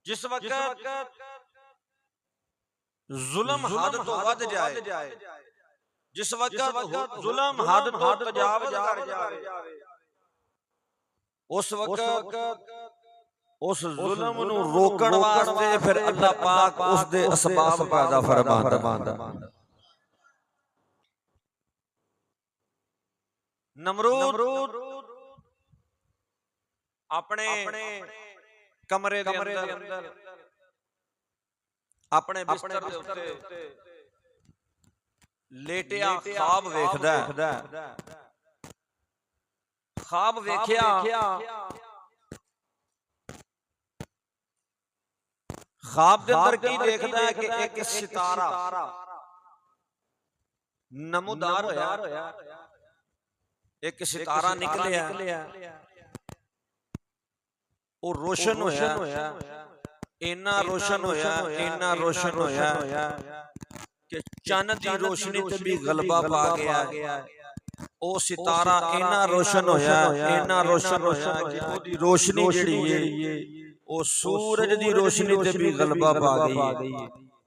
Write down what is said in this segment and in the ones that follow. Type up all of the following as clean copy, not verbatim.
जिस वक्त जुल्म हद तो वध जाए, जिस वक्त जुल्म हद तो तजावुज़ कर जाए, उस वक्त उस जुल्म नूं रोकण वास्ते फिर अल्लाह पाक उस दे असबाब पैदा फरमांदा। नमरूद अपने कमरे दे अंदर अपने बिस्तर दे उत्ते लेटिया ख्वाब वेखदा है। ख्वाब वेखिया ख्वाब दे अंदर की देखदा है कि एक सितारा नमूदार होया, एक सितारा निकलिया, वो रोशन होया, इन्ना रोशन होया, इन्ना रोशन होया कि चन्न दी रोशनी ते भी गलबा पा गया। ओ सितारा इन्ना रोशन होया, इन्ना रोशन होया कि ओदी रोशनी जिहड़ी है ओ सूरज दी रोशनी ते भी गलबा पा गई है।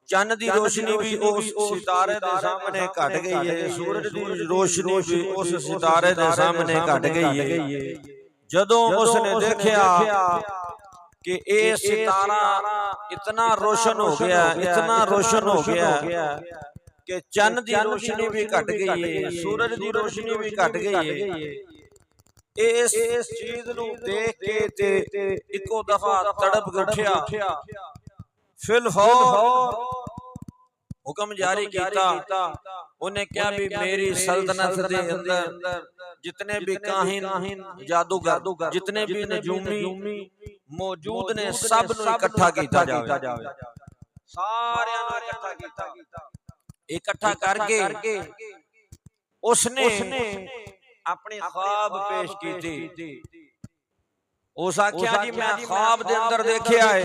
चन्न दी रोशनी भी उस सितारे दे सामने घट गई है, सूरज दी रोशनी भी उस सितारे दे सामने घट गई है। जदों उसने देखिया कि ये सितारा इतना रोशन हो गया, इतना रोशन हो गया कि चन्न दी रोशनी भी घट गई है, सूरज दी रोशनी भी घट गई है। इस चीज नूं देख के ते इको दफा तड़प उठिया, फिल फौर हुक्म जारी कीता। उन्हें क्या भी मेरी सल्तनत दे अंदर जितने भी काहिन जादूगर जितने भी नजूमी मौजूद ने सब नूं इकट्ठा कीता जावे, सारियां नूं इकट्ठा कीता। इकट्ठा करके उसने अपनी ख्वाब पेश की। उस आख्या जी मैं ख्वाब दे अंदर देखिया है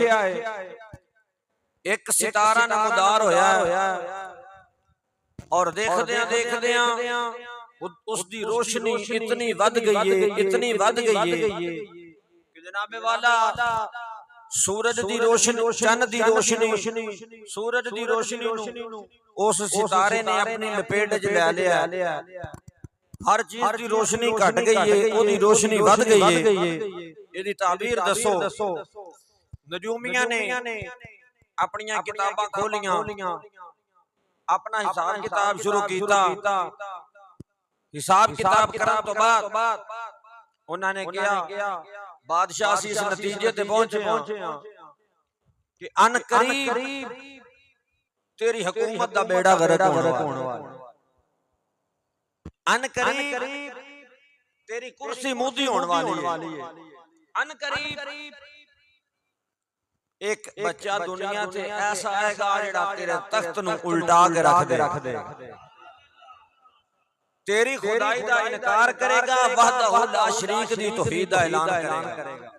एक सितारा नमूदार होया और देखदियां उसकी रोशनी इतनी वध गई है, इतनी वध गई है कि जनाबे वाला सूरज दी रोशनी, चन्न दी रोशनी, सूरज दी रोशनी उस सितारे ने अपनी लपेट च ले लिया। हर चीज की रोशनी घट गई है, ओदी रोशनी वध गई है। इहदी ताबीर दसो। नजूमियां ने अपनियां किताबां खोलियां, अपना हिसाब किताब शुरू कीता। हिसाब किताब करन तो बाद उन्होंने कहा बादशाह असीं इस नतीजे ते पहुंचे कि अन करीब तेरी हुकूमत दा बेड़ा गर्क होने वाला, अन करीब तेरी कुर्सी मुद्दी होने वाली है। अन करीब एक बच्चा दुनिया से ऐसा आएगा जिहड़ा तेरे तख्त नूं उल्टा के रख दे, तेरी खुदाई दा इनकार करेगा, वहदहु ला शरीक दी तौहीद दा ऐलान करेगा।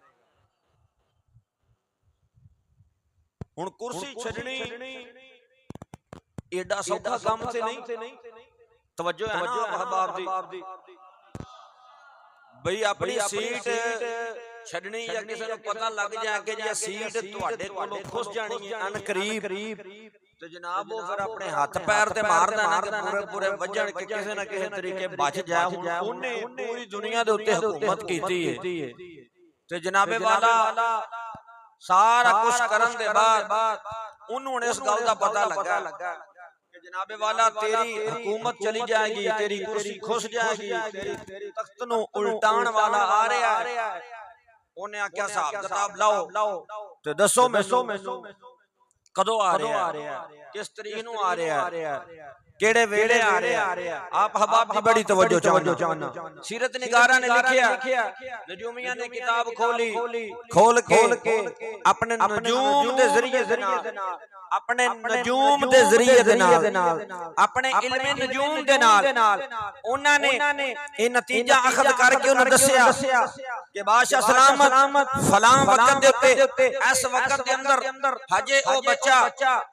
हुण कुर्सी छड्डनी एडा सौखा काम ते नहीं। तवज्जो है ना अहबाब दी, बई अपनी सीट छड्डनी या किसी नूं पता लग जाए कि जे सीट तुहाडे कोलों खुस जानी है अन करीब तो जनाब वो फिर अपने हाथ पैर ते मारदा ना कि पूरे वजण के किसी ना किसी तरीके बच जाए। उन्हें पूरी दुनिया दे उत्ते हुकूमत कीती है ते जनाबे वाला सारा कुछ करन दे बाद उन्होंने इस गल दा पता लगा कि जनाबे वाला तेरी हुकूमत चली जाएगी, तेरी कुर्सी खुस जाएगी, तेरी तख्त नूं उल्टाण वाला आ रहा है। उन्हें आख्या हिसाब किताब लाओ ते दसो मैनूं कदों आ रहा है, किस तरीक नूं आ रहा है, केड़े वेले आ रहा है। आप हबाब दी बड़ी तवज्जो चाहना। सीरत निगारा ने लिखिया, नजूमिया ने किताब खोल के अपने नजूम दे जरिए अपने नजूम दे जरिए दे नाल अपने इल्मे नजूम दे नाल उन्हां ने ये नतीजा अखद करके उन्हें दस्सिया कि बादशाह सलामत फलां वक्त दे उत्ते इस वक्त दे अंदर हजे ओ बच्चा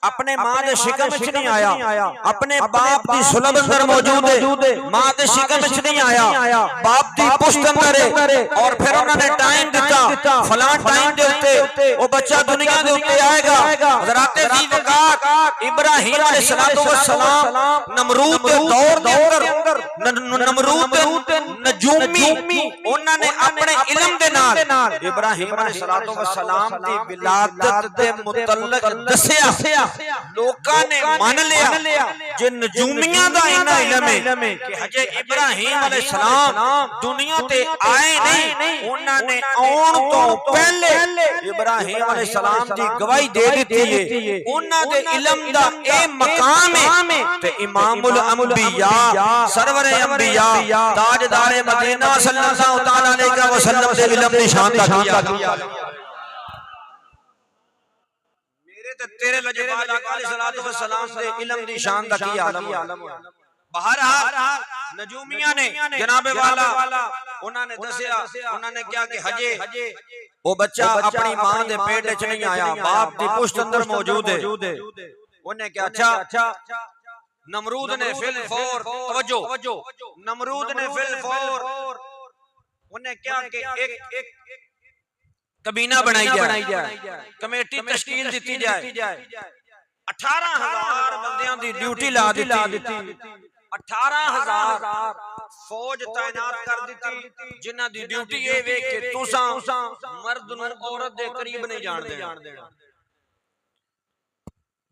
अपने मां दे शिकम विच नहीं आया, अपने बाप की सुलभ अंदर मौजूद है, मां के शिकम विच नहीं आया, बाप की पुश्त अंदर है। और फिर उन्होंने टाइम दिता, फलां टाइम दे उत्ते वो बच्चा दुनिया दे उत्ते आएगा। हज़रात ज़ीवकात इब्राहीम अलैहिस्सलाम नमरूद दे दौर दे अंदर नमरूद नजूमी उन्होंने अपने इल्म दे नाल इब्राहीम अलैहिस्सलाम दी विलादत दे मुतल्लक दस्या। लोकां ने मान लिया जे नजूमियां दा इन्ना इल्म है कि हजे इब्राहीम अलैहिस्सलाम दुनिया ते आए नहीं, उन्होंने आउण तो पहले इब्राहीम अलैहिस्सलाम दी गवाही दे दित्ती है। उन्हां दे इल्म दा ए मकाम है ते इमामुल अंबिया सरवर अंबिया ताजदार मदीना सल्लल्लाहु तआला अलैहि वसल्लम दे इल्म दी शान दा किया। तेरे लजपाल आका अलैहिस्सलातु वस्सलाम दे इल्म दी शान दा की आलम है। बहरहाल नजूमिया ने जनाबे वाला उन्होंने दसिया, उन्होंने क्या कि हजे वो बच्चा अपनी मां दे पेट विच नहीं आया, बाप दी पुश्त अंदर मौजूद है। उन्हें क्या अच्छा नमरूद ने फिल फौर तवज्जो, नमरूद ने फिल फौर उन्हें क्या कि एक कबीना बनाई जाए, कमेटी तश्कील दी जाए, 18,000 बंदियां दी ड्यूटी ला दी, 18,000 फौज तैनात कर दी, जिन्हां दी ड्यूटी ये वे कि तुसां मर्द नूं औरत दे करीब नहीं जान देना।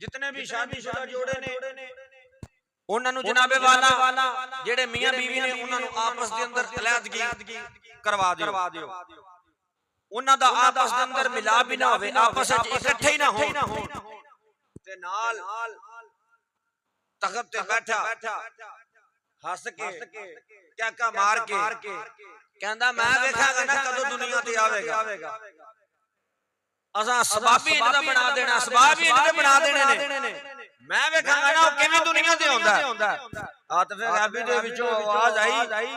जितने भी शादीशुदा जोड़े ने उन्हां नूं जनाबे वाला जेड़े मियां बीवी ने उन्हां नूं आपस दे अंदर अलहदगी करवा दियो, उन्हां दा आपस दे अंदर मिलाप भी ना होवे, आपस विच इकट्ठे ही ना होण ते नाल तख्त ते बैठा हस के क्या मार के कहंदा मैं वेखांगा ना कदों दुनिया ते आवेगा। असां असबाबी इन्हां दा बना देना, असबाब ही इन्हां दे बना देने ने, मैं वेखांगा ना किवें दुनिया ते आउंदा। आतिफ गैबी दे विचों आवाज आई,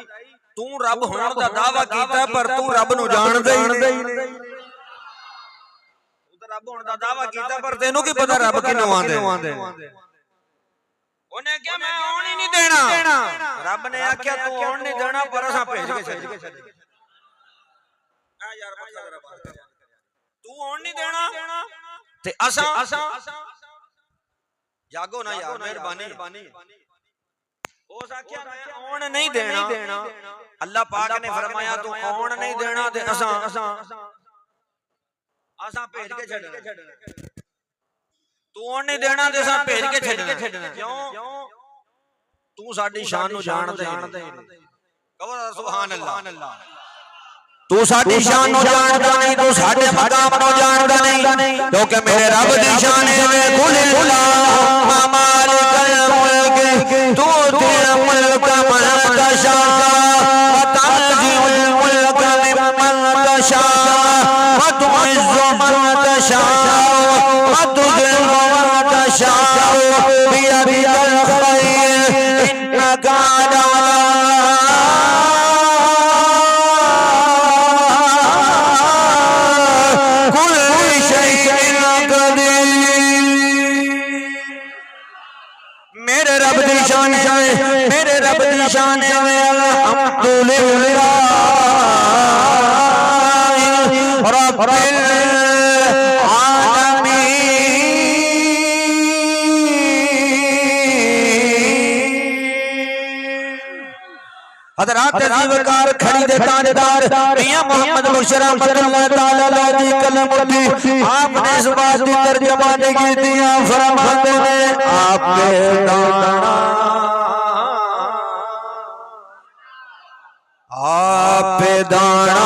तू रब होण दा दावा कीता पर तू रब नूं जाणदा ही नहीं। तू रब होण दा दावा कीता पर तैनूं की पता रब किनों आंदे। उन्हें क्या मैं आउण ही नहीं देना, रब ने आख्या तू आउण नहीं देना पर असां भेज के छड्ड यार पक्का जरा बात कर, तू आउण नहीं देना ते असां जागो ना यार, मेहरबानी उस आख्या मैं आउण नहीं देना। अल्लाह पाक ने फरमाया तू आउण नहीं देना ते असां भेज के छड्डना, तू आउण नहीं देना ते असां भेज के छड्डना। क्यों? तू साडी शान नूं जानदा ही नहीं। कहो सुभान अल्लाह। तू साडी शान नूं जानदा नहीं, तू साडे मकाम नूं जानदा नहीं, क्योंकि मेरे रब दी शान है कुल अल्लाह मालिकल मुल्क तूतिल मुल्क मन तशा व तंज़िउल मुल्क मिम्मन तशा व तुइज़्ज़ु मन तशा व तुज़िल्लु मन तशा बियदिकल खैर इन्नका अला मेरे रब दी शान है अल्हम्दुलिल्लाह रब्बिल आलमीन। हज़रात ज़ीवकार खड़ी दे ताजदार मियां मोहम्मद मुशर्रफ रहमतुल्लाह तआला अलैहि कलम उठी आपने इस बात की तर्जुमानी की थी। फरमाते हैं आपके दाना आप दाना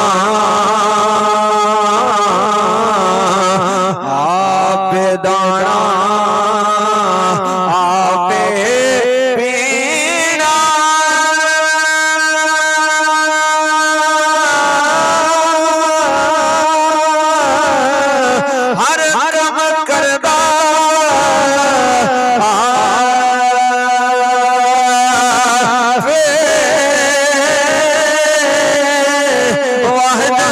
आप दाना आप पीना हर काम करदा वाहदा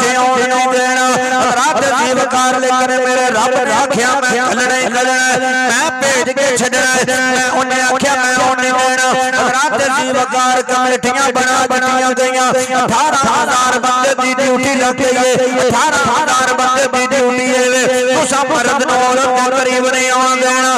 जिउण नहीं देना रात दी वकार लेकर मेरे रब ने आख्या मैं खलने मैं भेज के छड़ना मैं उन्हें आख्या मैं उन्हें देना रात दी वकार कमेटियां बना बनाई गईयां 18,000 बंदे दी ड्यूटी लग गई है 18,000 बंदे दी ड्यूटी है तुसा मर्द नूं औरत दे करीब नहीं आउण देना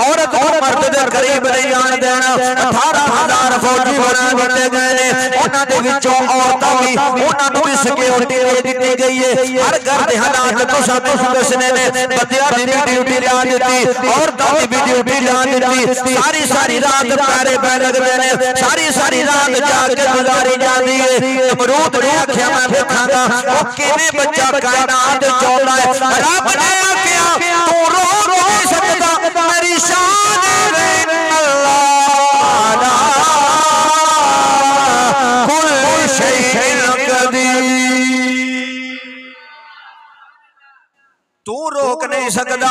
औरत को मर्द दे करीब नहीं आउण देना 18,000 फौजी बना दिते गए ने उन्हां दे विचों औरतां भी उन्हां नूं भी सिक्योरिटी दे दित्ती गई है हर घर दे हालात तुसा दसने ने बंदियां दी ड्यूटी ला दित्ती औरतां दी भी ड्यूटी ला दित्ती सारी सारी रात पैरे पै लगदे ने सारी सारी रात जाग के गुजारी जांदी है नमरूद ने आख्या मैं देखांगा ओ किवें बच्चा कायनात चौड़ा है रब ने आख्या तू रो नहीं सकदा मेरी शान है अल्लाह ला कुल शैइन कदीर तू रोक नहीं सकदा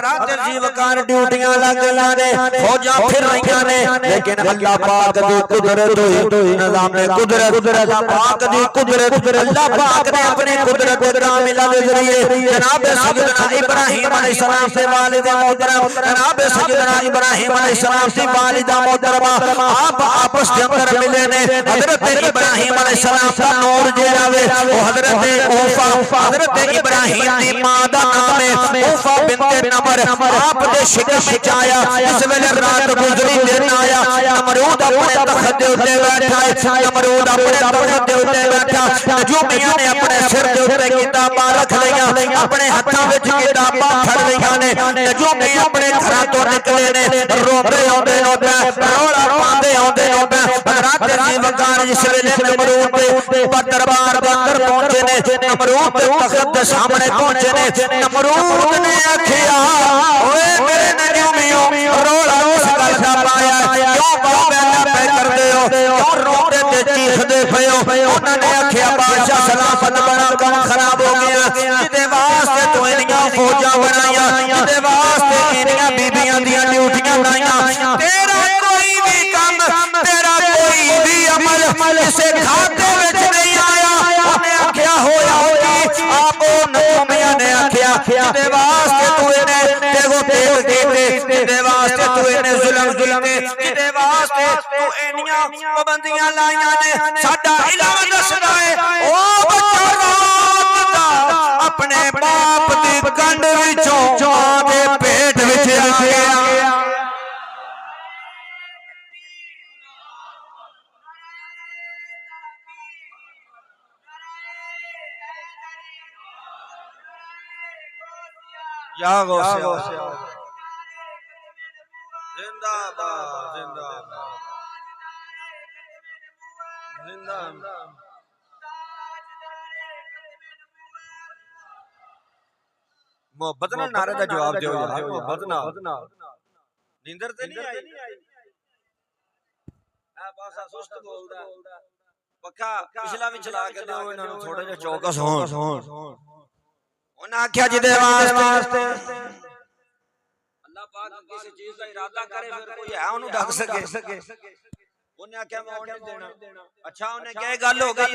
रात दी वकार ड्यूटियां लग गईयां ने फौजां फिर रहीआं ने लेकिन अल्लाह पाक दी कुदरत होई निजाम ने कुदरत पाक दी कुदरत अल्लाह पाक ने अपनी कुदरत कामिला के जरिए जनाब सैयदना इब्राहिम अलैहिस्सलाम से वालिदा मोहतरम जनाब सैयदना इब्राहिम अलैहिस्सलाम से वालिदा मोहतरमा आप आपस के अंदर मिले ने हजरत इब्राहिम अलैहिस्सलाम का नूर जेड़ा वे वो हजरत हजरत इब्राहिम दी मां दा उफा बिनते नमर आप दे शिकम विच आया इस वेले रात गुजरी दिन आया नमरूद अपने तख्त दे उत्ते बैठा है नमरूद अपने तख्त दे उत्ते बैठा नजूमियां ने अपने सिर दे उत्ते किताबां रख लईयां अपने हाथां विच किताबां फड़ लईयां ने नजूमी अपने घरां तो निकले ने रोंदे आउंदे औंदे रौला पांदे आउंदे औंदे रात दी वकार जिस वेले नमरूद दे दरबार दे अंदर पहुंचे ने नमरूद दे तख्त दे सामने पहुंचे ने नमरूद ने आखिया ओए मेरे नजूमियों रोला उस गल दा पाया क्यों बाबा पे करदे हो क्यों रोंदे ते चीखदे पयो उन्होंने आखिया बादशाह सलामत बड़ा काम खराब हो गया जिदे वास्ते तू इन्नियां फौजां बनाईयां जिदे वास्ते इन्नियां बीबियां दियां ड्यूटियां लाईयां तेरा कोई भी काम तेरा कोई भी अमल इसे खाते विच नहीं आया उन्हें आखिया होया होगी आप नजूमियां ने आखिया जिदे वास्ते तू इने तेगो तेग कीते जिदे वास्ते तू इने जुल्म कीते जिदे वास्ते तू इन्नियां पाबंदियां लाईयां ने साडा इल्म दसदा है ओ बच्चा रात दा अपने बाप दी कंड विचों मां दे पेट विच आ गया या गौसे जिंदाबाद जिंदाबाद जिंदाबाद मोहब्बत नाल नारे दा जवाब दियो यार मोहब्बत नाल नींदर ते नहीं आई आ पासा सुस्त बोलदा पक्का पिछला भी चला के दो इन्हां नु थोड़ा जिहा चौकस होण उन्हें आख्या जिदे वास्ते अल्लाह पाक किसी चीज का इरादा करे फिर कोई है उन्हें ढक सके उन्हें आख्या मैं नहीं देना अच्छा उन्हें क्या गल हो गई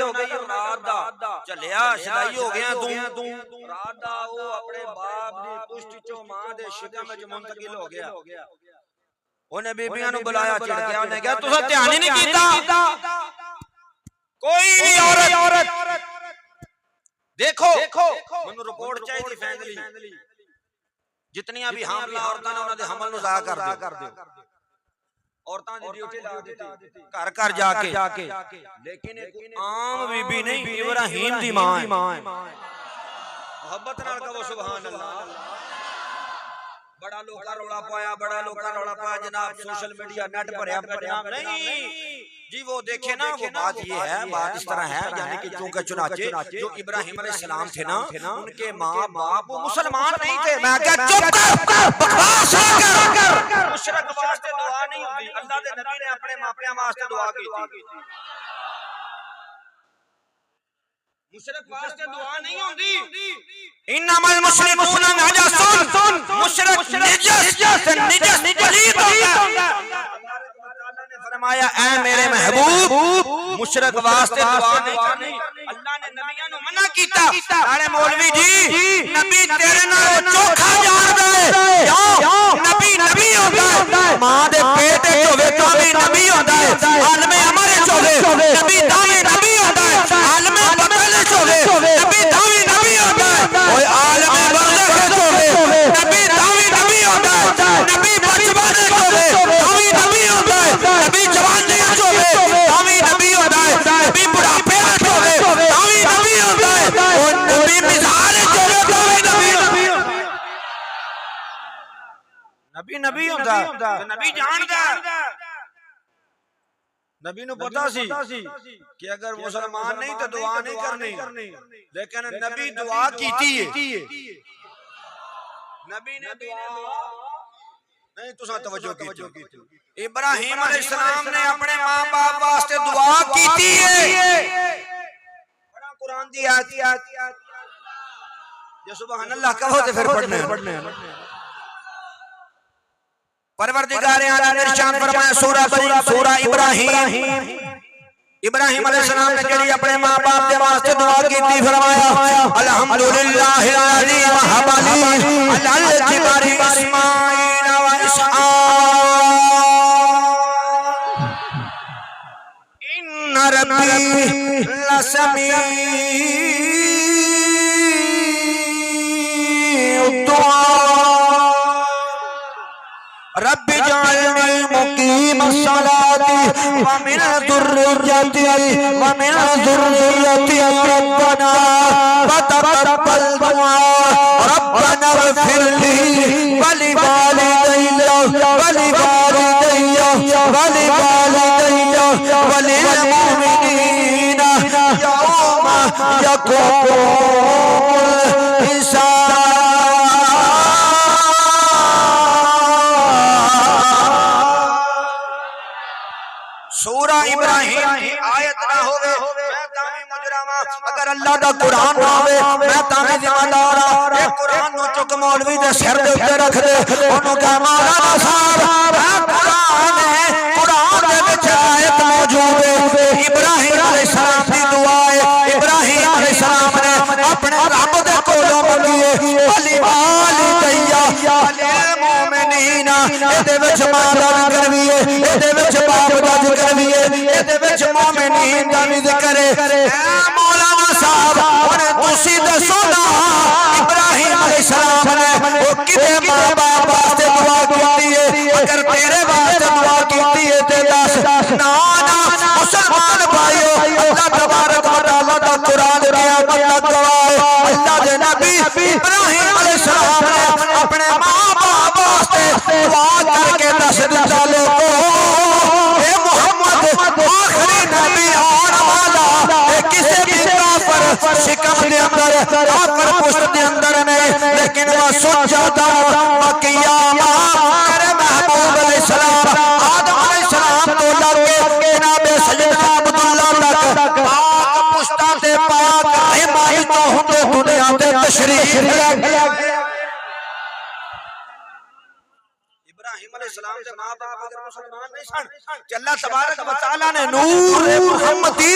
रात दा चलिया शदाई हो गया तू रात दा वो अपने बाप दी पुष्ट चों मां दे शिकम विच मुंतकिल हो गया उन्हें बीबियां नु बुलाया चिड़किया उन्हें कहा तुसा ध्यान ही नहीं कीता कोई भी औरत देखो मैनू रिपोर्ट चाहिए फैमिली जितनियां भी हामला औरतां ने उन्हां दे हमल नु ज़ाया कर दियो औरतां दी ड्यूटी ला दित्ती घर घर जाके लेकिन एक आम बीबी नहीं इब्राहिम दी मां है मोहब्बत नाल कहो सुभान अल्लाह बड़ा लोका रौला पाया जनाब सोशल मीडिया नेट भरया नहीं जी वो देखे ना वो बात ये है बात इस तरह है यानी कि चूंकि चुनाचे जो इब्राहिम अलैहिस्सलाम थे ना उनके माँ बाप वो मुसलमान नहीं थे मैं क्या चुप कर बकवास कर मुशरक वास्ते दुआ नहीं होती अल्लाह दे नबी ने अपने मापियां वास्ते दुआ की थी मुशरक वास्ते दुआ नहीं होती इन्नमल मुशरिकूना नजस मुशरक निजस पलीद होता फरमाया ऐ मेरे महबूब मुशरक वास्ते दुआ नहीं करनी अल्लाह ने नबियां नु मना कीता नाले मौलवी जी नबी तेरे नाल चोखा जानदा है क्यों नबी नबी होंदा है मां दे पेट च होवे तां भी नबी होंदा है आलमे अमर च होवे नबी तां भी नबी होंदा है आलमे बदल च होवे नबी तां भी नबी होंदा है ओए आलमे बरज़ख च होवे नबी तां भी नबी होंदा है नबी बचपन च होवे तां भी नबी होंदा है नबी जवानी च होवे तां भी नबी होंदा है नबी बुढ़ापे च होवे तां भी नबी होंदा है और नबी मिजाज च होवे तां भी नबी नबी नबी होंदा नबी जानदा नबी नु पता सी कि अगर मुसलमान नहीं तो दुआ नहीं करनी लेकिन नबी दुआ कीती है नबी ने दुआ नहीं तुसा तवज्जो कीती इब्राहिम अलैहिस्सलाम ने अपने मां बाप वास्ते दुआ कीती है बड़ा कुरान दी आयत जे सुभान अल्लाह कहो तो फिर पढ़ने परवरदिगार आलम ने इरशाद फरमाया सूरा इब्राहिम अलैहिस्सलाम ने जेड़ी अपने मां बाप दे वास्ते दुआ कीती फरमाया अल्हम्दुलिल्लाहिल्लज़ी वहब ली अलल जिबारी इस्माईल व इसहाक इन्न रब्बी लसमीउद दुआ रब्बि जअलनी मुकीमस्सलाति व मिन ज़ुर्रिय्यति रब्बना वतक़ब्बल दुआ रब्बना इग़फिर ली व लिवालिदैया वलिल मुमिनीना यौमा यक़ूमुल हिसाब सूरा इब्राहिम की आयत ना होवे मैं तामी मुजरमा अगर अल्लाह दा कुरान ना होवे मैं तामी जिम्मेदार ए कुरान नु चुक मौलवी दे सिर दे उत्ते रख दे ओनु कह मौलाना साहब कुरान दे विच आयत मौजूद है इब्राहिम अलैहिस्सलाम दी दुआ है इब्राहिम अलैहिस्सलाम ने अपने रब दे कोलों मंगी है वली वालिदैया वलिल मुमिनीना एदे विच मां दा जिक्र भी है एदे विच बाप दा जिक्र भी है एदे विच मुमिनीन दा भी जिक्र है ए मौलाना साहब हुण तुसी दसो ना इब्राहिम अलैहिस्सलाम ने ओ किते मां बाप वास्ते दुआ कीती है अगर तेरे वास्ते दुआ कीती है ते दस ना ना मुसलमान भाइयों अल्लाह तबारक व तआला दा कुरान क़यामत तक गवाह है अल्लाह दे नबी इब्राहिम अलैहिस्सलाम ने अपने मां बाप वास्ते दुआ करके दस दिता लोगो ए मोहम्मद आखिरी नबी आने वाला ए किसी भी काफिर शिकम दे अंदर काफिर पुष्ट दे अंदर नहीं लेकिन वह सुजादा वकियामा मेरे महबूब अलैहिस्सलाम आदम अलैहिस्सलाम तो लगे जनाब सैयदना अब्दुल्लाह तक पाक पुष्टा ते पाक रहमान तो हुंदे दुनिया ते तशरीफ इब्राहिम अलैहिस्सलाम के मां बाप अगर मुसलमान नहीं सन अल्लाह तबारक व तआला ने नूर मुहम्मदी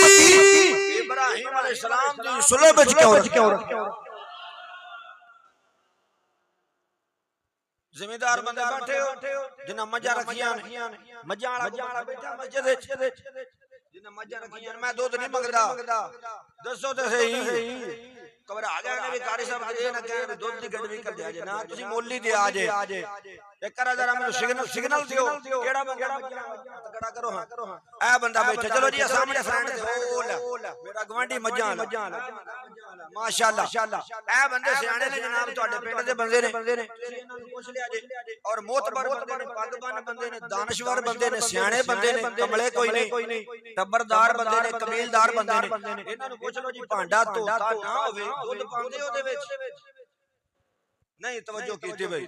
इब्राहिम अलैहिस्सलाम दी सुलह विच क्यों रखा जिम्मेदार बंदे बैठे हो जिन्ना मजा रखियां मजा वाला बैठा मस्जिद विच जिन्ना मजा रखियां मैं दूध नहीं मंगदा दसो ते सही घबरा जाने भी कारी साहब ये ना कहे दूध दी गड़वी कर दिया जे ना तुसी मोली दे आ जे एक करा जरा मेनू सिग्नल दियो केड़ा बंदा खड़ा करो हां ए बंदा बैठा चलो जी सामने फ्रेंड ते ओ मेरा गवांडी मजा माशाअल्लाह ए बंदे सियाणे ने जनाब ਤੁਹਾਡੇ ਪਿੰਡ ਦੇ ਬੰਦੇ ਨੇ ਤੁਸੀਂ ਇਹਨਾਂ ਨੂੰ ਪੁੱਛ ਲਿਆ ਜੇ ਔਰ ਮੋਤਬਰ ਬੰਦੇ ਨੇ ਪੱਗਬੰਨ ਬੰਦੇ ਨੇ ਦਾਨਸ਼ਵਰ ਬੰਦੇ ਨੇ ਸਿਆਣੇ ਬੰਦੇ ਨੇ ਕਮਲੇ ਕੋਈ ਨਹੀਂ ਟੱਬਰਦਾਰ ਬੰਦੇ ਨੇ ਕਬੀਲਦਾਰ ਬੰਦੇ ਨੇ ਇਹਨਾਂ ਨੂੰ ਪੁੱਛ ਲਓ ਜੀ ਭਾਂਡਾ ਧੋਤਾ ਨਾ ਹੋਵੇ ਦੁੱਧ ਪਾਉਂਦੇ ਉਹਦੇ ਵਿੱਚ ਨਹੀਂ ਤਵੱਜੋ ਕੀਤੀ ਬਈ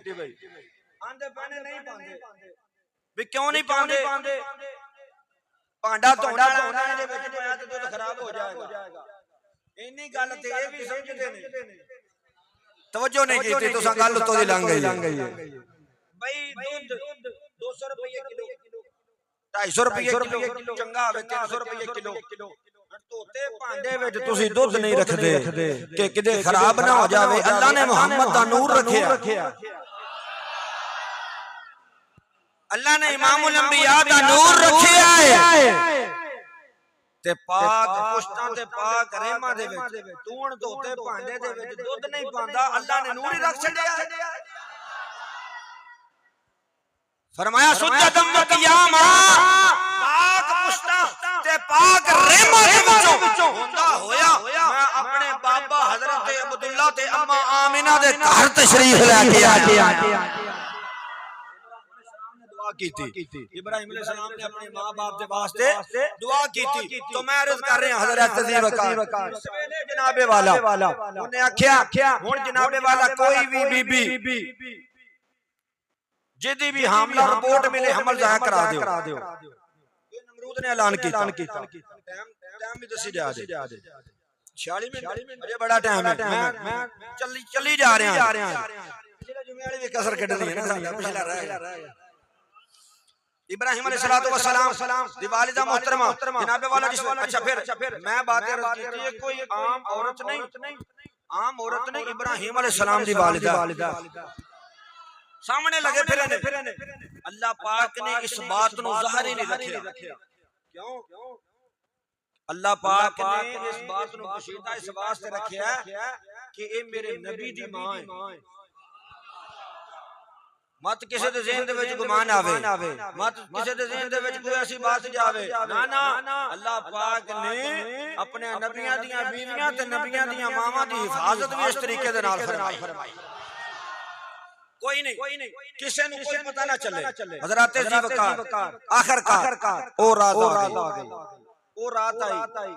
ਆਂਦੇ ਪਾਣੇ ਨਹੀਂ ਪਾਉਂਦੇ ਵੀ ਕਿਉਂ ਨਹੀਂ ਪਾਉਂਦੇ ਭਾਂਡਾ ਧੋਣਾ ਉਹਨਾਂ ਦੇ ਵਿੱਚ ਪਾਇਆ ਤੇ ਦੁੱਧ ਖਰਾਬ ਹੋ ਜਾਏਗਾ ਇੰਨੀ ਗੱਲ ਤੇ ਇਹ ਵੀ ਸਮਝਦੇ ਨੇ तवज्जो नहीं की तुसा गल तो दी लंघ गई भाई दूध 200 रुपए किलो 250 रुपए किलो चंगा होवे 300 रुपए किलो ਧੋਤੇ ਭਾਂਡੇ ਵਿੱਚ ਤੁਸੀਂ ਦੁੱਧ ਨਹੀਂ ਰੱਖਦੇ ਕਿ ਕਿਤੇ ਖਰਾਬ ਨਾ ਹੋ ਜਾਵੇ। ਅੱਲਾ ਨੇ ਮੁਹੰਮਦ ਦਾ ਨੂਰ ਰੱਖਿਆ, ਅੱਲਾ ਨੇ ਇਮਾमुल अंबिया ਦਾ ਨੂਰ ਰੱਖਿਆ ਹੈ ਤੇ ਪਾਕ ਪੁਸ਼ਤਾਂ ਤੇ ਪਾਕ ਰਹਿਮਾਂ ਦੇ ਵਿੱਚ ਤੂਣ ਧੋਤੇ ਭਾਂਡੇ ਦੇ ਵਿੱਚ ਦੁੱਧ ਨਹੀਂ ਪਾਉਂਦਾ, ਅੱਲਾ ਨੇ ਨੂਰ ਹੀ ਰੱਖ ਛੱਡਿਆ। फरमाया सुज्जतम व क़ियामा पाक पुश्तां ते पाक रहमां दे विचों हुंदा होया मैं अपने बाबा हजरत अब्दुल्ला ते अम्मा आमिना दे घर तशरीफ लेके आया। दुआ की थी इब्राहिम अलैहिस्सलाम ने अपने मां बाप के वास्ते दुआ की थी। तो मैं अर्ज कर रहा हजरत वकार सवेले जनाबे वाला उन्हें आख्या हुण जनाबे वाला कोई भी बीबी जिदी भी हामला रिपोर्ट मिले हमल जाया करा दियो। नमरूद ने ऐलान किया टाइम भी दसी जा दे 46 मिनट अरे बड़ा टाइम है। मैं चली जा रहा जेड़ा जुमे वाली भी कसर कढनी है ना साडा पिछला रह गया। इब्राहिम अलैहिस्सलातु वस्सलाम दी वालिदा मोहतरमा जनाबे वाला जिस अच्छा फिर मैं बात कर रही थी कोई आम औरत नहीं इब्राहिम अलैहिस्सलाम दी वालिदा सामने लगे फिर अल्लाह पाक ने इस बात को ज़ाहिर ही नहीं रखा। क्यों? अल्लाह पाक ने इस बात को पोशीदा इस वास्ते रखा कि ये मेरे नबी दी मां है। मत किसी दे ज़हन दे विच गुमान आवे, मत किसी दे ज़हन दे विच कोई ऐसी बात जावे ना अल्लाह पाक ने अपने नबियां दियां बीवियां ते नबियां दियां मावां दी हिफाजत भी इस तरीके दे नाल फरमाई। कोई नहीं किसी ने कोई पता ना चले। हजरत ज़ीवकार आखिरकार ओ रात आई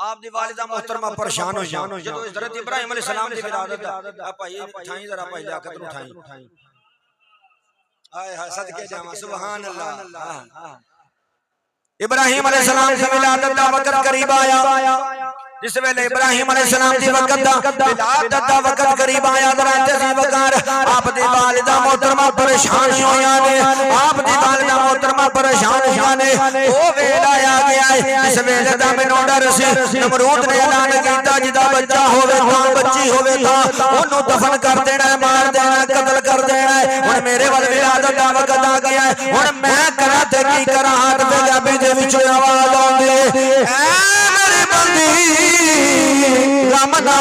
आप दी वालिदा मोहतरमा परेशान हो जाओ जदों हजरत इब्राहिम अलैहिस्सलाम दी विलादत आ भाई उठाई जरा भाई लियाकत उठाई हाय हाय सदके जावा सुभान अल्लाह। इब्राहिम अलैहिस्सलाम दी विलादत दा वक्त करीब आया। जिस वेले इब्राहिम अलैहिस्सलाम दी विलादत दा वक्त करीब आया हजरत ज़ीवकार आप दी वालिदा मोहतरमा परेशान होया ने आप दी वालिदा मोहतरमा परेशान होया ने ओ वेला आ गया है जिस वेले दा मैनूं डर सी नमरूद ने ऐलान कीता जिदा बच्चा होवे तां बच्ची होवे तां ओनू दफन कर देना मार देना कत्ल कर देना है। हुण मेरे वल विलादत दा वक्त आ गया है हुण मैं करा ते की करा हाथ पंजाबी दे विचों आवाज आउंदी ऐ मेरे बंदी रमना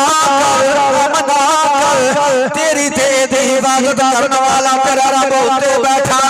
कर तेरी तेरी इबादत करने वाला तेरा रब उत्ते बैठा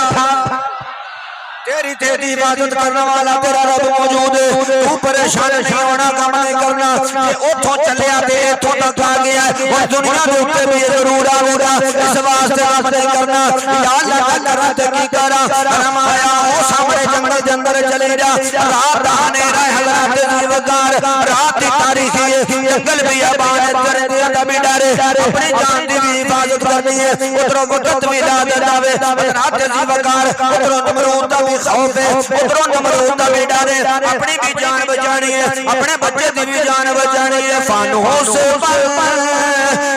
तेरी तेरी इबादत करने वाला तेरा रब मौजूद है। तू परेशान नहीं होना काम नहीं करना जे ओथों चलिया ते इथों तक आ गया और दुनिया दे उत्ते भी जरूर आऊगा इस वास्ते काम नहीं करना या अल्लाह करा ते की करा फरमाया ओ सामने जंगल के अंदर चले जा रात हनेरा है हजरत ज़ीवकार रात की तारीखी है जंगल भी आबाद करे तेरा भी डरे अपनी जान की भी हिफाजत करनी है उधरों वक्त भी याद आवे हजरत ज़ीवकार उधरों नमरूद दा भी खौफ है उधरों नमरूद दा भी डर है अपनी भी जान बचानी है अपने बच्चे की भी जान बचानी है। फानूस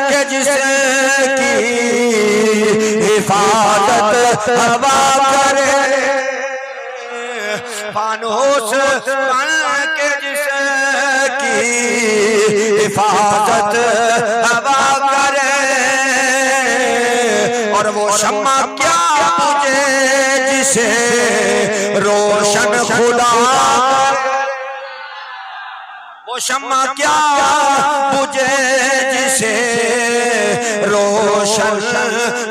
के जिसकी हिफाजत हवा करे फानूस के जिसकी हिफाजत हवा करे और वो शम्मा क्या मुझे जिसे रोशन खुदा वो शम्मा क्या मुझे जिसे रोशन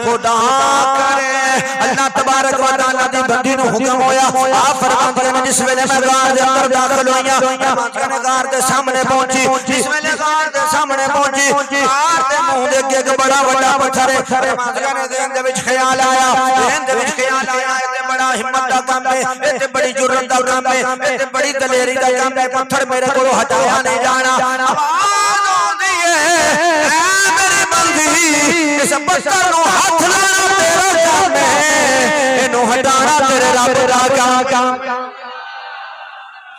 खुदा करे। अल्लाह तबारक व तआला दी बंदी नूं हुक्म होया आप फरमांदे ने जिस वेले मैं गार दे अंदर दाखिल होईया मैं गार दे सामने पहुंची जिस वेले गार दे सामने पहुंची गार दे मुंह दे अगे एक बड़ा वड्डा पत्थर है मां ने देन दे विच ख्याल आया ते बड़ा हिम्मत दा काम है ते बड़ी जुर्रत दा काम है ते बड़ी दलेरी दा काम है पत्थर मेरे कोलों हटाया नहीं जाना। आवाज आउंदी है ऐ मेरी बंदी इस पत्थर नूं हाथ लाना तेरा काम है इनू हटाना तेरे रब दा काम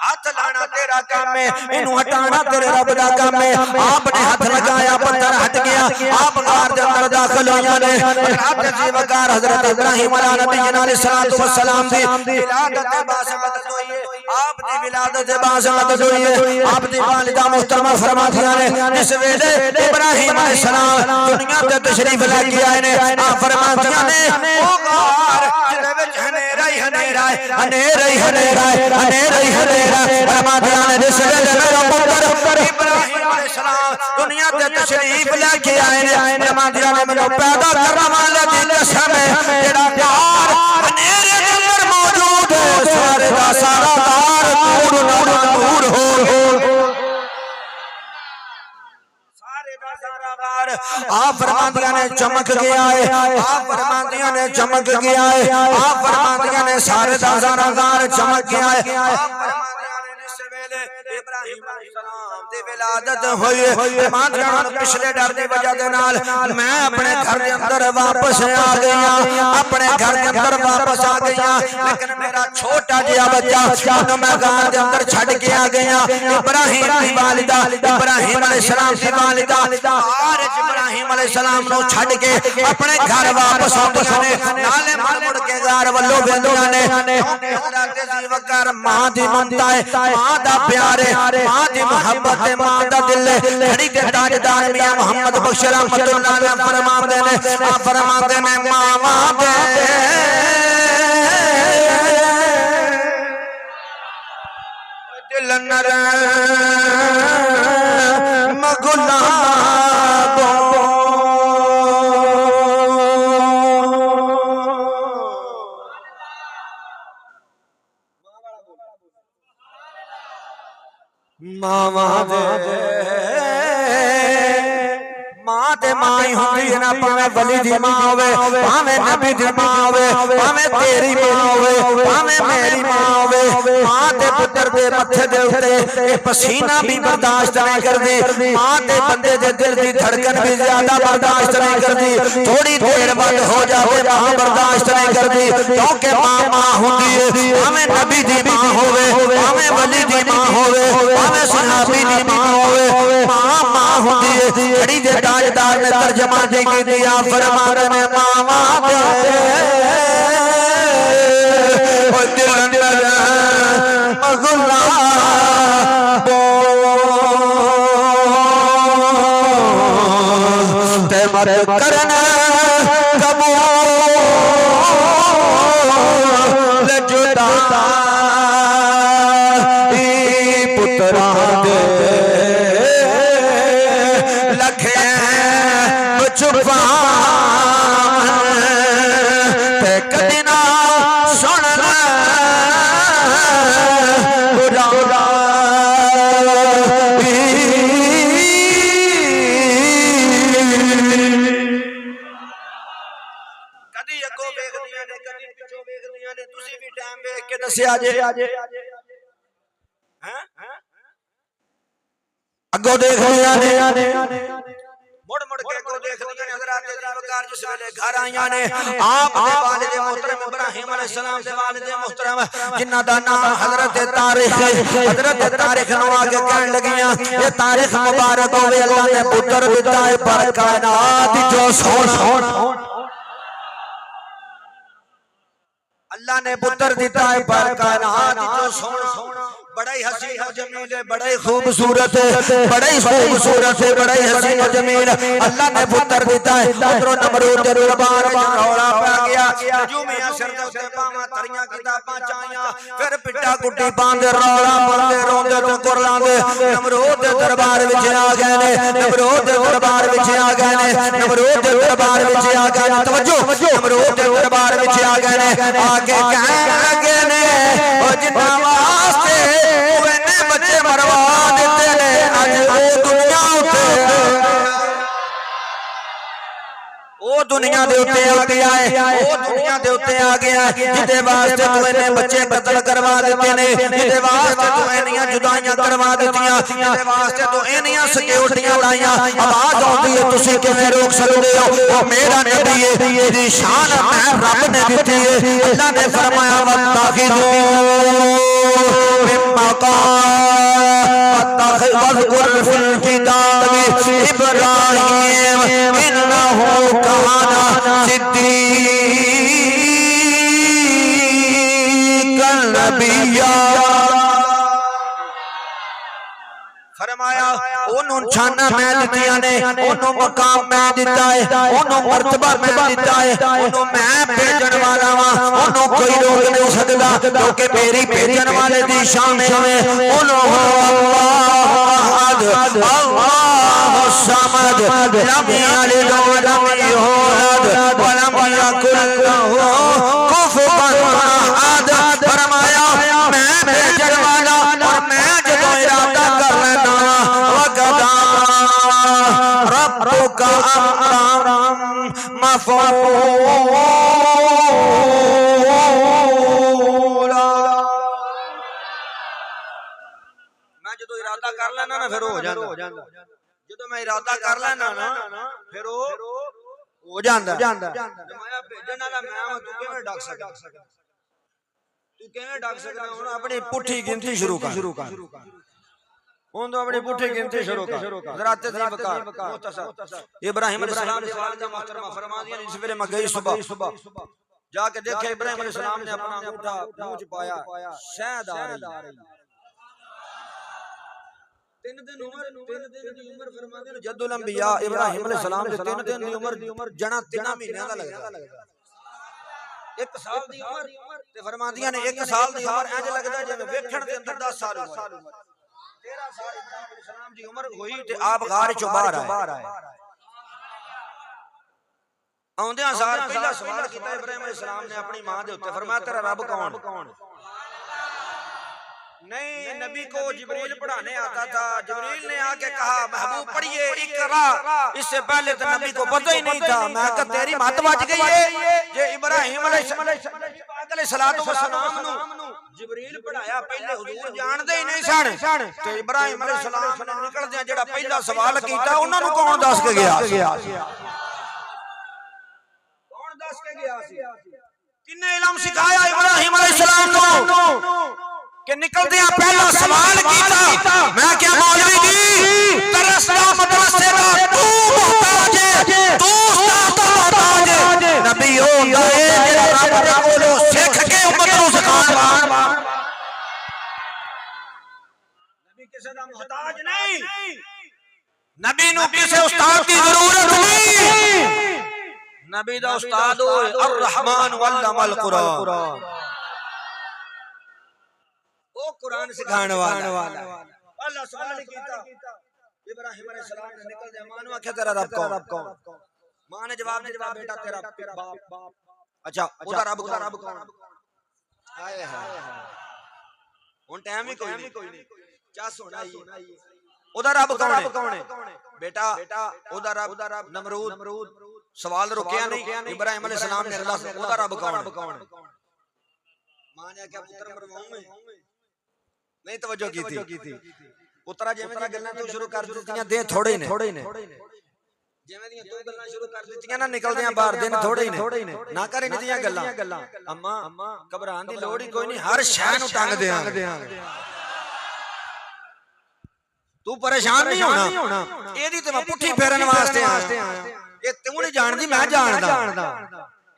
हाथ लाना तेरा काम है इनू हटाना तेरे रब दा काम है। आपने हाथ लगाया पत्थर हट गया आप गार दे अंदर दाखिल होइयां ने रात जी वकार हजरत इब्राहिम अलैहिस्सलातु वस्सलाम दी विलादत बासमत होई है आप दी विलादत बासमत होई है आप दी वालिदा मोहतरमा फरमातियां ने इस वेले इब्राहिम अलैहिस्सलाम दुनिया ते तशरीफ लेके आए ने आप फरमातियां ने ओ गार जिदे विच हनेरा ही हनेरा है हनेरा ही हनेरा है हनेरा ही हनेरा फरमातियां ने जिस वेले मेरा पुत्र इब्राहिम अलैहिस्सलाम दुनिया ते तशरीफ लेके आए ने फरमातियां ने मैनू पैदा करने वाले दी कसम है जेड़ा गार हनेरे दे अंदर मौजूद है सारे दा सारा गार नूर नूर नूर हो आप फरमातियां ने चमक गया है आप फरमातियां ने चमक गया है आप फरमातियां ने सारे दा सारा गार चमक गया है इब्राहिम अलैहिस्सलाम दी विलादत हुई फरमातियां पिछले डर दी वजह दे नाल मैं अपने घर दे अंदर वापस आ गया अपने घर दे अंदर वापस आ गया लेकिन मेरा छोटा जिहा बच्चा उन्हें मैं गार दे अंदर छड़ के आ गया इब्राहिम दी वालिदा इब्राहिम अलैहिस्सलाम दी वालिदा और इब्राहिम अलैहिस्सलाम नु छड़ के अपने घर वापस आउंदियां ने नाले मुड़ के गार वल्लों वेंदियां ने हजरत जी वकार मां दी ममता है मां दा प्यार है मां दी मोहब्बत है मां दा दिल है घड़ी दे ताजदार मियां मोहम्मद बख्श रहमतुल्लाह अलैह फरमाते ने आप फरमाते ने मावा दे दिल नरम गुलाबो मावा दे मां ते मां ही होंदी है ना भावे वली दी मां होवे भावे नबी दी मां होवे भावे तेरी मां होवे भावे मेरी मां होवे मां ते पुत्र दे मथे दे उत्ते पसीना भी बर्दाश्त नहीं करदी मां ते बंदे दे दिल दी धड़कन भी ज्यादा बर्दाश्त नहीं करदी थोड़ी देर बाद हो जावे मां बर्दाश्त नहीं करदी क्योंकि मां मां होंदी है भावे नबी दी मां होवे भावे वली दी मां होवे भावे सहाबी दी मां होवे मां मां होंदी है घड़ी दे ताजदार ने तर्जमा दे के दिया फरमाते ने मावा दे ओ दिल अंदर गुलाबो ते मरे करना कबूल जुदा पुत्रा दे चुपा कदी ना सुनना कदी अगो वेखदियां ने कदी पिछो वेखदियां ने तुसी भी टाइम वेख के दस्या जे हैं अगो देखदियां ने मुड़ मुड़ के को देखदियां ने हजरत जी वकार जिस वेले घर आईयां ने आप दे वालिद मोहतरम इब्राहिम अलैहिस्सलाम दे वालिद मोहतरम जिन्ना दा नाम हजरत तारिख नु आगे कहन लगियां ये तारिख मुबारक होवे अल्लाह ने पुत्र दिता है पर कायनात जो सोन अल्लाह ने पुत्र दिता है पर कायनात जो सोन बड़ा ही हसीन और जमील है बड़ा ही खूबसूरत है बड़ा ही खूबसूरत है बड़ा ही हसीन और जमील अल्लाह ने पुत्र देता है उधरों नमरूद दे दरबार में रौला पै गया जुमिया सिर दे उत्ते पावां तरियां किताबां चाइयां फिर पिट्टा गुड्डी पांदे रौला पांदे रोंदे ते कुरलांदे नमरूद दे दरबार विच आ गए ने नमरूद दे दरबार विच आ गए ने नमरूद दे दरबार विच आ गए ने तवज्जो नमरूद दे दरबार विच आ गए ने आके कहन लगे ने ओ जिन्ना वास्ते बच्चे मरवा देते ने अज ओ दुनिया दे उत्ते आ गया है ओ दुनिया दे उत्ते आ गया जिदे वास्ते तू इन्ने बच्चे कत्ल करवा देते ने जिदे वास्ते तू इन्नियां जुदाइयां करवा दित्तियां जिदे वास्ते तू इन्नियां सिक्योरिटियां लाइयां आवाज आउंदी है तुसी किवें रोक सकदे हो ओ मेरा नबी है इहदी शान मैं रब ने दित्ती है अल्लाह ने फरमाया वत्ताखिदू इब्राहिम ਉਹਨੂੰ ਛਾਨਾ ਮੈਂ ਦਿੱਤੀਆਂ ਨੇ, ਉਹਨੂੰ ਮਕਾਮ ਮੈਂ ਦਿੱਤਾ ਹੈ, ਉਹਨੂੰ ਮਰਤਬਾ ਮੈਂ ਦਿੱਤਾ ਹੈ, ਉਹਨੂੰ ਮੈਂ ਭੇਜਣ ਵਾਲਾ ਵਾਂ, ਉਹਨੂੰ ਕੋਈ ਰੋਕ ਨਹੀਂ ਸਕਦਾ ਕਿਉਂਕਿ ਮੇਰੀ ਭੇਜਣ ਵਾਲੇ ਦੀ ਸ਼ਾਨ ਹੈ। ਉਹਨੂੰ अल्लाह समद लम यलिद वलम यूलद वलम यकुल लहू कुफुवन अहद। फरमाया मैं भेजण वाला और मैं जदों इरादा कर लेना वक़दा रब्बुका अमरन मफ़ऊला। मैं जदों इरादा कर लेना ना फिर हो जाता, ਜਦੋਂ ਮੈਂ ਇਰਾਦਾ ਕਰ ਲੈਣਾ ਨਾ ਫਿਰ ਉਹ ਹੋ ਜਾਂਦਾ। ਮਾਇਆ ਭੇਜਣ ਵਾਲਾ ਮੈਂ ਤੂੰ ਕਿਵੇਂ ਡੱਕ ਸਕਦਾ, ਤੂੰ ਕਿਵੇਂ ਡੱਕ ਸਕਦਾ। ਹੁਣ ਆਪਣੀ ਪੁੱਠੀ ਗਿਣਤੀ ਸ਼ੁਰੂ ਕਰ, ਹੁਣ ਤੂੰ ਆਪਣੀ ਪੁੱਠੀ ਗਿਣਤੀ ਸ਼ੁਰੂ ਕਰ। ਜ਼ਰਾ ਤਜ਼ੀਬ ਕਰ ਮੁਖਤਸਰ इब्राहिम अलैहिस्सलाम ने सवाल का मोहतरमा फरमा दिया। इस वेले मैं गई सुबह जाके देखा इब्राहिम अलैहिस्सलाम ने अपना अंगूठा मुंह च पाया, शहद आ रही। 3 दिन दी उम्र फरमाते ने जद्दुल अंबिया इब्राहिम अलैहिस्सलाम दे 3 दिन दी उम्र जना 3 महीनों दा लगदा। 1 साल दी उम्र ते फरमादियां ने 1 साल दी उम्र इंज लगदा जिवें वेखण दे अंदर 10 साल उम्र। 13 साल इब्राहिम अलैहिस्सलाम दी उम्र होई ते आप गार चों बाहर आए। आउंदे सार पहला सवाल कीता इब्राहिम अलैहिस्सलाम ने अपनी मां दे उत्ते, फरमाया तेरा रब कौन? नहीं, नबी को जिब्रील पढ़ाने आता था। जिब्रील ने आके कहा महबूब पढ़िए इकरा। इससे पहले तो नबी को पता ही नहीं था। मैं कहा तेरी मत बच गई है जे इब्राहिम अलैहिस्सलाम नु जिब्रील पढ़ाया, पहले हुजूर जानदे ही नहीं सन ते इब्राहिम अलैहिस्सलाम ने निकलदे जेड़ा पहला सवाल कीता उन्हां नु कौन दस के गया? कौन दस के गया सी? किन्ने इल्म सिखाया इब्राहिम अलैहिस्सलाम नु कि निकलदे पहला सवाल कीता। मैं क्या मौलवी जी तरसदा मदरसे दा तू मोहताज है, तू उस्ताद दा मोहताज है। नबी ओ हुंदा है जेड़ा रब दे कोलों सिख के उम्मत नूं सिखाण वाला। नबी किसे दा मोहताज नहीं, नबी नूं किसे उस्ताद दी जरूरत नहीं। नबी दा उस्ताद होए अर रहमान वल्लमल कुरान, ओ कुरान सिखाने वाला। अल्लाह सवाल कीता इब्राहिम अलैहिस्सलाम ने निकल दे मां नु आखे तेरा रब कौन? मां ने जवाब दिया बेटा तेरा बाप। अच्छा ओदा रब कौन? हाय हाय हुन टाइम ही कोई नहीं, चस होना ही। ओदा रब कौन है? बेटा ओदा रब नमरूद। सवाल रुकिया नहीं, इब्राहिम अलैहिस्सलाम ने अल्लाह से ओदा रब कौन है? मां ने आख्या पुत्र मरवाऊं मैं नहीं तवज्जो की थी। पुत्रा जिवें दी गल्लां तू शुरू कर दित्तियां दे थोड़े ने, जिवें दी तू गल्लां शुरू कर दित्तियां ना निकलदे बाहर दिन थोड़े ने। ना कर इंज दियां गल्लां। अम्मा घबराण दी लोड़ ही कोई नहीं, हर शै नूं टंग देंगे। तू परेशान नहीं होना, एदी ते मैं पुट्ठी फेरन वास्ते आया। ए तू नहीं जानदी मैं जानदा,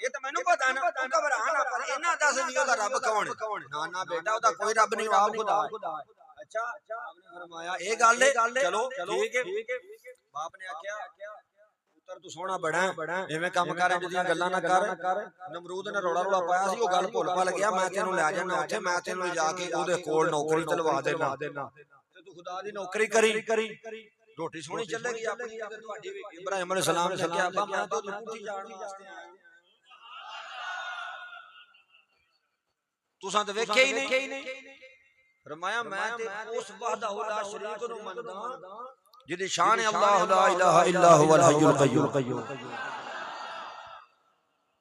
ये तो मैनू पता ना। तू घबरा ना, पर इना दस दी ओदा रब कौन? ना बेटा ओदा कोई रब नहीं, आप खुदा। अच्छा आपने फरमाया ए गल है, चलो ठीक है। बाप ने आख्या पुत्र तू सोहना बड़ा एवें काम कर, इंज दी गल्लां ना कर। नमरूद ने रोड़ा पाया सी, ओ गल भुल भल गया। मैं तेनू ले जाना उत्थे, मैं तेनू जाके ओदे कोल नौकरी दिलवा देना ते तू खुदा दी नौकरी करी रोटी सोहनी चलेगी अपनी ते तुहाडी भी। इब्राहिम अलैहिस्सलाम ने कहा अब्बा मैं तो पुट्ठी जाण वास्ते आया, तुसां ते वेख्या ही नहीं। फरमाया मैं ते उस वहदहु ला शरीक नूं मनदा जिहदी शान है अल्लाह ला इलाहा इल्ला हुवल हय्युल कय्यूम।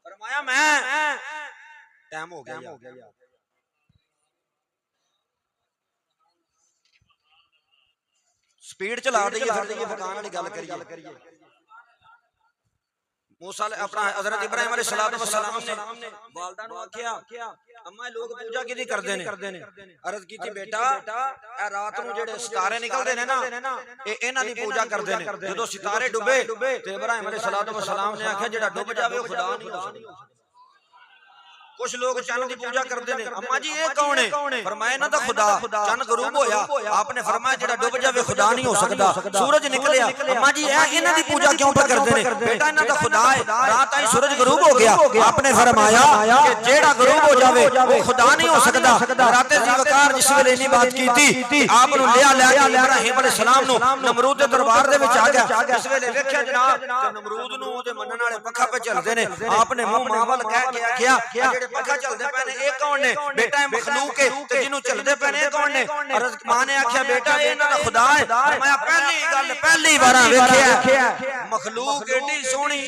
फरमाया मैं टाइम हो गया यार, स्पीड चला दईए फिर फकान वाली गल करिए। मूसा अपना हजरत इब्राहिम अलैहिस्सलाम ने वालदा नु आख्या अम्मा लोग पूजा किदी करदे ने? अर्ज कीती बेटा ए रात नु जेड़े सितारे निकलदे ने ना ए इन्हां दी पूजा करदे ने। जदों सितारे डुबे ते इब्राहिम अलैहिस्सलाम ने आख्या जेड़ा डुब जावे ओ खुदा नहीं हो सकदा। कुछ लोग चंद की पूजा करते हैं। अम्मा जी ये कौन है? फरमाया ना खुदा, चंद गरूब होया, आपने फरमाया जेड़ा डुब जावे खुदा नहीं हो सकता, सूरज निकलिया। अम्मा जी इन्हां दी पूजा क्यों पर करते हैं? बेटा इन्हां दा खुदा है, रात आई सूरज गरूब हो गया, आपने फरमाया कि जेड़ा गरूब हो जावे वो खुदा नहीं हो सकता। राते जी वकार जिस वेले इन्हीं बात कीती, आप नु लिया इब्राहिम अलैहि सलाम नु नमरूद दे दरबार दे विच आ गया। जिस वेले वेख्या जनाब ते नमरूद नु ओदे मनन वाले पक्खा पे चलदे ने, आपने मुंह मावल कह के आखिया पक्खा चलते पे ने कौन ने? बेटा मखलूक है ते जिन्हों चलते पे ने कौन ने? मां ने आख्या बेटा ये इन्हां दा खुदा है। मैं पहली बार वेख्या मखलूक एडी सोहनी,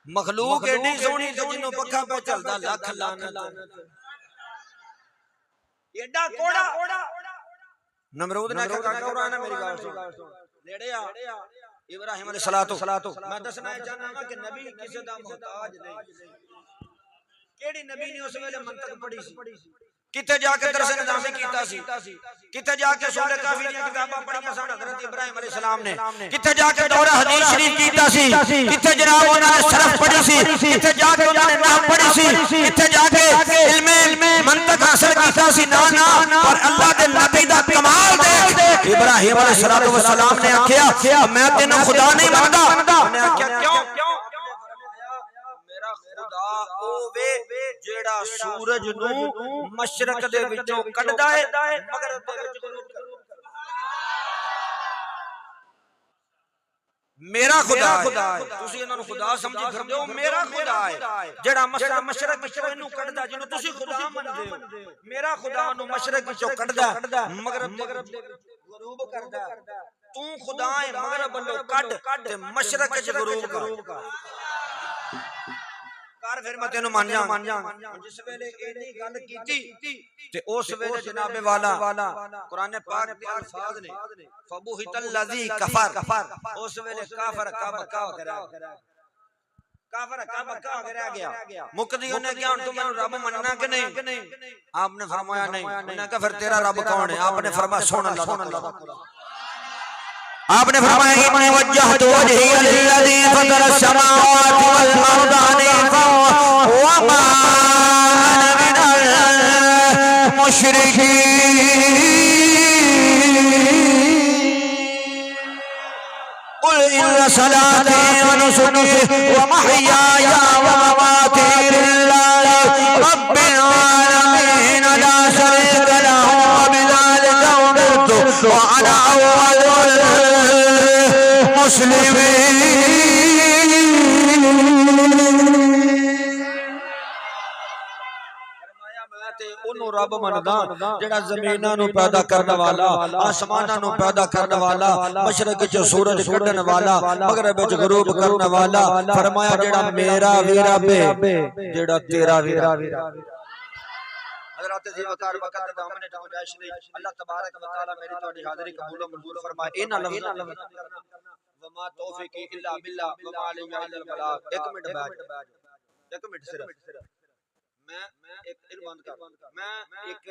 मखलूक एडी सोहनी ते जिन्हों पक्खा पे चलदा लख लानत, एडा कोड़ा। नमरूद ने कहा काका ना मेरी गल सुन, नेड़े आ इब्राहिम अलैहिस्सलातो मैं दसना चाहना कि नबी किसी दा मोहताज नहीं। केड़ी नबी ने उस वेले मंतक पढ़ी सी? किथे जाके दरस निजामी कीता सी? किथे जाके सूरह काफी दी किताबां पढ़ियां सन हजरत इब्राहिम अलैहिस्सलाम ने? किथे जाके दौरा हदीस शरीफ कीता सी? किथे जनाब उन्होंने सरफ पढ़ी सी? किथे जाके उन्होंने नहव पढ़ी सी? किथे जाके इल्म मंतक हासिल कीता सी? ना पर अल्लाह दे नबी दा कमाल देख इब्राहिम अलैहिस्सलाम ने आख्या मैं तेनों खुदा नहीं मानदा। उन्हें आख्या क्यों? मेरा खुदा ओ वे जेड़ा सूरज नू मशरक दे विचों कढदा है मगरब दे विच गुरूब करदा। मेरा खुदा है, तुसी इन्हां नू खुदा समझी फिरदे हो। मेरा खुदा है जेड़ा मशरक विचों इनू कढदा, जिन्नू तुसी खुदा मनदे हो। मेरा खुदा नू मशरक विचों कढदा मगरब दे विच गुरूब करदा। तू खुदा है मगरब वल्लों कढ ते मशरक विच गुरूब कर फिर मैं तेनू मान जा। जिस वेले एनी गल कीती ते उस वेले जनाबे वाला कुरान पाक दे अल्फाज ने फबुहितल लज़ी कफर, उस वेले काफर का बका रह गया। मुक्ति उन्हें क्या तू मैनू रब मनना कि नहीं? आपने फरमाया नहीं। उन्हें कहा फिर तेरा रब कौन है? आपने फरमाया सुन अल्लाह। आपने फरमाया इन्नी वज्जहतु वजही लिल्लज़ी फतरा समावाति वल अर्द हनीफा व मा अना मिनल मुशरिकीन। कुल इन्न सलाती व नुसुकी व महयाया व ममाती लिल्लाहि रब्बिल आलमीन ला शरीका लहु व बिज़ालिका उमिरतु व अना अव्वलुल रब मनदा जेड़ा ज़मीनां नू पैदा करने वाला, आसमानां नू पैदा करने वाला, मशरक च सूरज कढण वाला, मगरब च गुरूब करने वाला। फरमाया जेड़ा मेरा भी रब है, जेड़ा तेरा भी रब है। हज़रत ज़ीवकार वक़्त दा दामन गुंजाइश नहीं, अल्लाह तबारक व तआला मेरी तोड़ी हाज़री कबूल व मंजूर फरमाए। इन्हां लफ्ज़ां वमा तौफीकी इल्ला बिल्लाह वमा अलैया इल्लल बलाग। एक मिनट सिर्फ मैं एक बंद कर, मैं एक